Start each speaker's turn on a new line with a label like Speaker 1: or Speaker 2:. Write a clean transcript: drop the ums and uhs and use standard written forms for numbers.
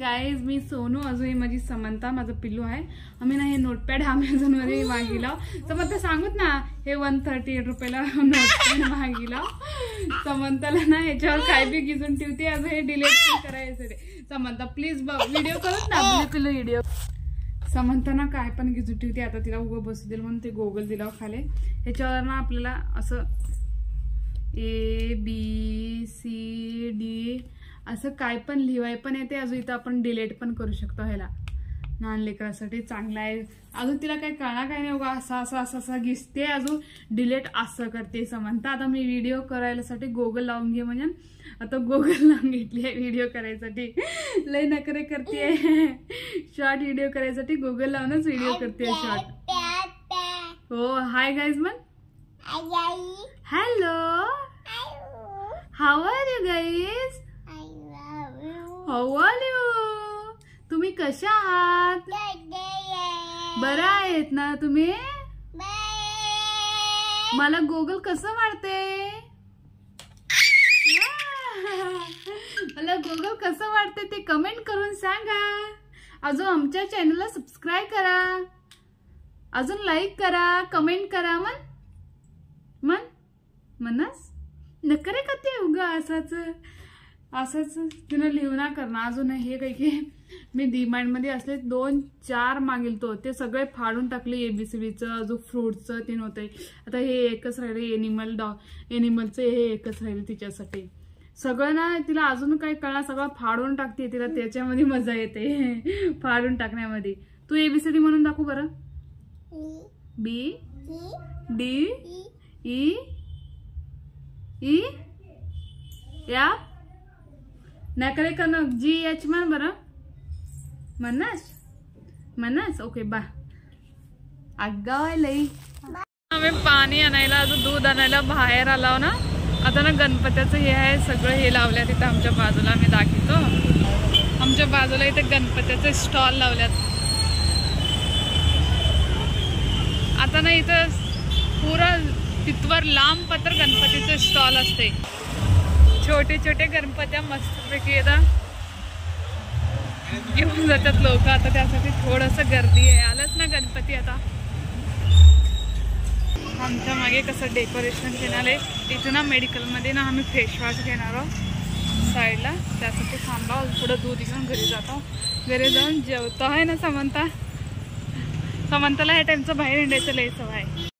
Speaker 1: Guys मी सोनू, अजून ही माझी समंता, माझं पिल्लू आहे. आम्ही ना हे नोटपॅड अमेझॉन मध्ये मागितलं. समंता सांगूत ना, हे 138 रुपयाला नोटपॅड मागितलं. समंताला ना ह्याच्यावर काय बी गिजून ठेवते, अजून हे डिलीट करायचं. समंता प्लीज व्हिडिओ करत ना, पिल्लू व्हिडिओ. समंता ना काय पण गिजून ठेवते. आता तिला उगं बसू दिलं म्हणून ते गोगल दिला खाले. ह्याच्यावर ना आपल्याला असं ABCD असं काय पण लिहाय पण येते. अजून इथं आपण डिलीट पण करू शकतो. ह्याला लहान लेकरासाठी चांगला आहे. अजून तिला काय कळणार काय नाही, असं असं असं असं घिसते, अजून डिलीट असं करते समजता. आता मी व्हिडिओ करायसाठी गोगल लावून घे म्हणजे आता गोगल लावून घेतली आहे व्हिडिओ करायसाठी. लय नखरे करते. शॉर्ट व्हिडिओ करायसाठी गोगल लावूनच व्हिडिओ करते शॉर्ट. हो हाय गाईज मग. Hello, how are you guys? How are you? तुम्ही कशा आहात? बरं आहेत ना तुम्ही? मला गोगल कसं वाटते? मला गोगल कसं वाटते ते कमेंट करून सांगा. अजून आमच्या चॅनलला सबस्क्राईब करा, अजून लाईक करा, कमेंट करा. मनस नकरे करते उगा असंच असंच तिनं लिहूना करणार. अजून हे काही की मी डीमार्ट मध्ये असले 2-4 मागितलो, ते सगळे फाडून टाकले. ABCDचं अजून फ्रूटचं ते नव्हते. आता हे एकच राहिले एनिमलचं, हे एकच राहिले तिच्यासाठी. सगळं ना तिला अजून काही कळणार, सगळं फाडून टाकते. तिला त्याच्यामध्ये मजा येते फाडून टाकण्यामध्ये. तू ABCD म्हणून दाखव बरं. BDE F नकरे करणं GH म्हण बरं. मनस ओके बा. अगं लई आम्ही पाणी आणायला, अजून दूध आणायला बाहेर आलो ना. आता ना गणपतीचं हे आहे सगळं, हे लावल्यात इथं आमच्या बाजूला. मी दाखवतो आमच्या बाजूला इथे गणपतीचे स्टॉल लावल्यात. आता ना इथं पुरा तिथवर लांब पत्र गणपतीचे स्टॉल असते. छोटे छोटे गणपत्या मस्तपैकी येतात, घेऊन जातात लोक. आता त्यासाठी थोडंसं गर्दी आहे. आलंच ना गणपती. आता आमच्या मागे कसं डेकोरेशन केलं आहे. इथं ना मेडिकलमध्ये ना आम्ही फेस वॉश घेणार आहोत साईडला. त्यासाठी थांबा, पुढं दूध घेऊन घरी जातो. घरी जाऊन जेवतो आहे ना समंताला ह्या टाईमचं बाहेर हिंडायचं लय सवय आहे.